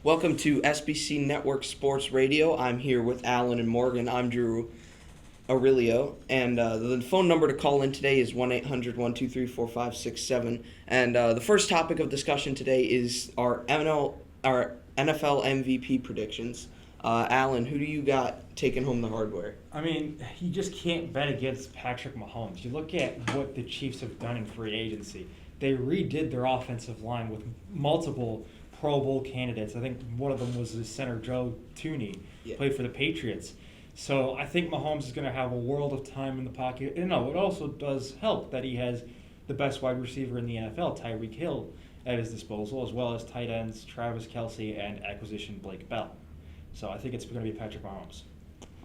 Welcome to SBC Network Sports Radio. I'm here with Alan and Morgan. I'm Drew Aurelio, and the phone number to call in today is 1-800-123-4567. And the first topic of discussion today is our NFL MVP predictions. Alan, who do you got taking home the hardware? I mean, you just can't bet against Patrick Mahomes. You look at what the Chiefs have done in free agency. They redid their offensive line with multiple Pro Bowl candidates. I think one of them was the center Joe Tooney, played for the Patriots. So I think Mahomes is going to have a world of time in the pocket. And no, it also does help that he has the best wide receiver in the NFL, Tyreek Hill, at his disposal, as well as tight ends Travis Kelce and acquisition Blake Bell. So I think it's going to be Patrick Mahomes.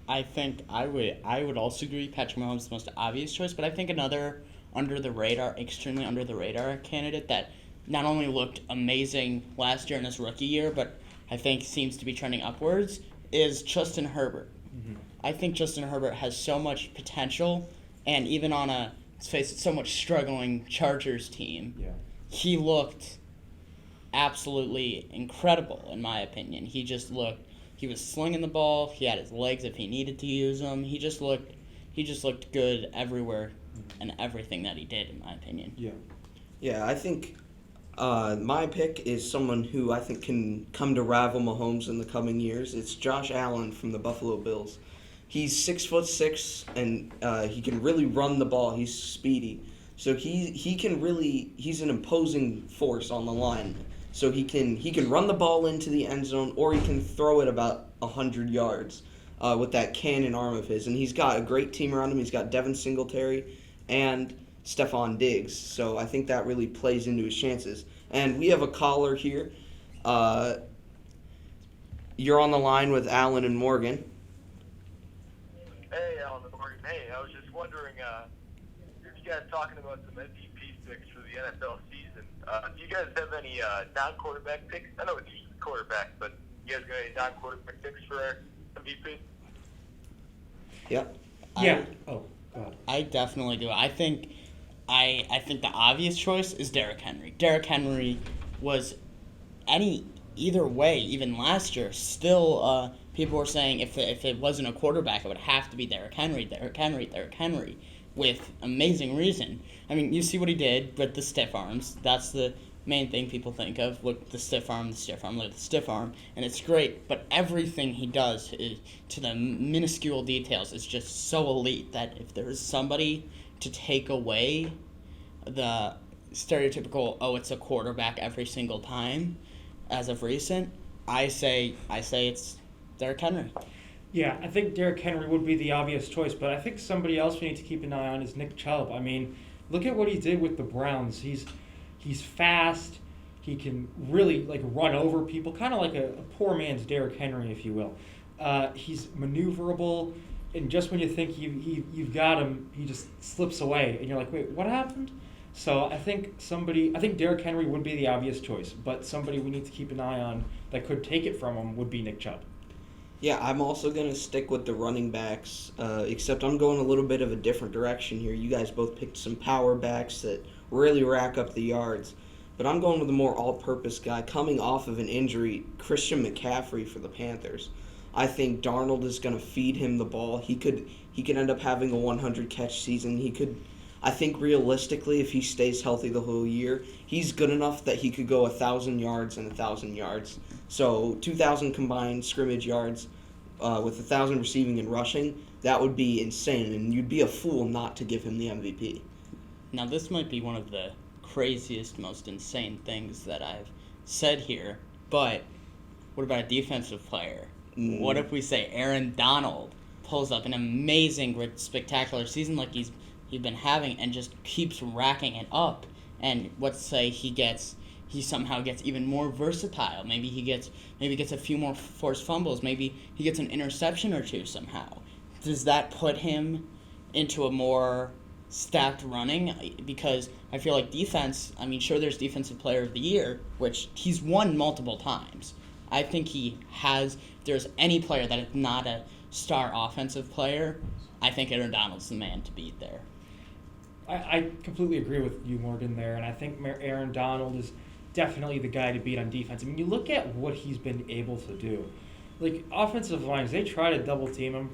I think I would also agree Patrick Mahomes is the most obvious choice, but I think another extremely under the radar candidate that not only looked amazing last year in his rookie year, but I think seems to be trending upwards, is Justin Herbert. Mm-hmm. I think Justin Herbert has so much potential, and even on let's face it, so much struggling Chargers team, he looked absolutely incredible in my opinion. He was slinging the ball. He had his legs if he needed to use them. He just looked good everywhere and everything that he did, in my opinion. Yeah, I think my pick is someone who I think can come to rival Mahomes in the coming years. It's Josh Allen from the Buffalo Bills. He's 6'6", and he can really run the ball. He's speedy, so he's an imposing force on the line. So he can run the ball into the end zone, or he can throw it about 100 yards with that cannon arm of his. And he's got a great team around him. He's got Devin Singletary and Stephon Diggs. So I think that really plays into his chances. And we have a caller here. You're on the line with Alan and Morgan. Hey, Alan and Morgan. Hey, I was just wondering if you guys talking about some MVP picks for the NFL season. Do you guys have any non-quarterback picks? I know it's usually quarterback, but you guys got any non-quarterback picks for our MVP? Yep. Yeah. I definitely do. I think the obvious choice is Derrick Henry. Derrick Henry was either way, even last year, still people were saying if it wasn't a quarterback, it would have to be Derrick Henry, with amazing reason. I mean, you see what he did with the stiff arms. That's the main thing people think of. Look, the stiff arm, look at the stiff arm, and it's great. But everything he does to the minuscule details is just so elite that if there is somebody to take away the stereotypical, it's a quarterback every single time, as of recent, I say it's Derrick Henry. Yeah, I think Derrick Henry would be the obvious choice, but I think somebody else we need to keep an eye on is Nick Chubb. I mean, look at what he did with the Browns. He's fast. He can really run over people, kind of like a poor man's Derrick Henry, if you will. He's maneuverable, and just when you think you've got him, he just slips away, and you're like, wait, what happened? So I think Derrick Henry would be the obvious choice, but somebody we need to keep an eye on that could take it from him would be Nick Chubb. Yeah, I'm also going to stick with the running backs, except I'm going a little bit of a different direction here. You guys both picked some power backs that really rack up the yards. But I'm going with a more all-purpose guy coming off of an injury, Christian McCaffrey for the Panthers. I think Darnold is going to feed him the ball. He could end up having a 100-catch season. I think realistically, if he stays healthy the whole year, he's good enough that he could go 1,000 yards and 1,000 yards. So 2,000 combined scrimmage yards with 1,000 receiving and rushing, that would be insane, and you'd be a fool not to give him the MVP. Now, this might be one of the craziest, most insane things that I've said here, but what about a defensive player? What if we say Aaron Donald pulls up an amazing, spectacular season like he's been having and just keeps racking it up, and let's say he somehow gets even more versatile. Maybe he gets a few more forced fumbles. Maybe he gets an interception or two somehow. Does that put him into a more stacked running? Because I feel like defense, I mean, sure, there's Defensive Player of the Year, which he's won multiple times. I think he has, if there's any player that is not a star offensive player, I think Aaron Donald's the man to beat there. I completely agree with you, Morgan, there, and I think Aaron Donald is definitely the guy to beat on defense. I mean, you look at what he's been able to do. Like, offensive lines, they try to double team him.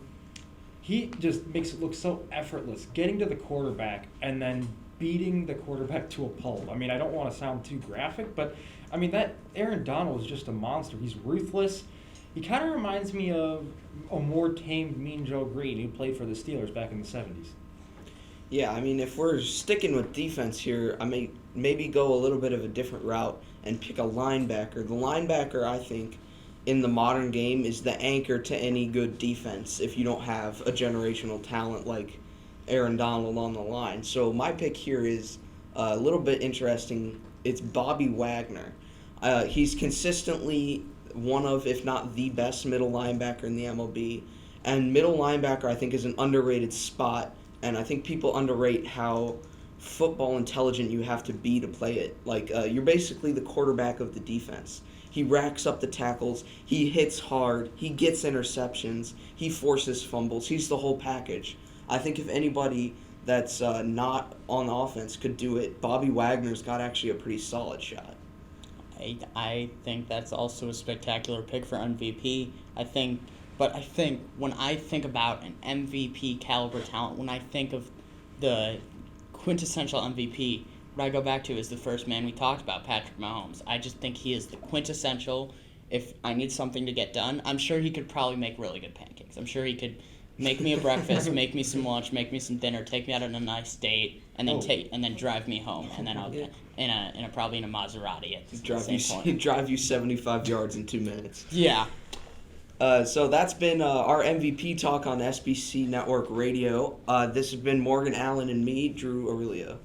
He just makes it look so effortless, getting to the quarterback and then beating the quarterback to a pulp. I mean, I don't want to sound too graphic, but, I mean, that Aaron Donald is just a monster. He's ruthless. He kind of reminds me of a more tamed Mean Joe Green, who played for the Steelers back in the 70s. Yeah, I mean, if we're sticking with defense here, I may maybe go a little bit of a different route and pick a linebacker. The linebacker, I think, in the modern game is the anchor to any good defense if you don't have a generational talent like Aaron Donald on the line. So my pick here is a little bit interesting. It's Bobby Wagner. He's consistently one of, if not the best middle linebacker in the MLB. And middle linebacker, I think, is an underrated spot. And I think people underrate how football intelligent you have to be to play it. Like, you're basically the quarterback of the defense. He racks up the tackles. He hits hard. He gets interceptions. He forces fumbles. He's the whole package. I think if anybody that's not on offense could do it, Bobby Wagner's got actually a pretty solid shot. I think that's also a spectacular pick for MVP. But I think when I think about an MVP caliber talent, when I think of the quintessential MVP, what I go back to is the first man we talked about, Patrick Mahomes. I just think he is the quintessential. If I need something to get done, I'm sure he could probably make really good pancakes. I'm sure he could make me a breakfast, make me some lunch, make me some dinner, take me out on a nice date, and then drive me home, and then I'll get probably in a Maserati at the same point. Drive you 75 yards in 2 minutes. Yeah. So that's been our MVP talk on SBC Network Radio. This has been Morgan Allen and me, Drew Aurelio.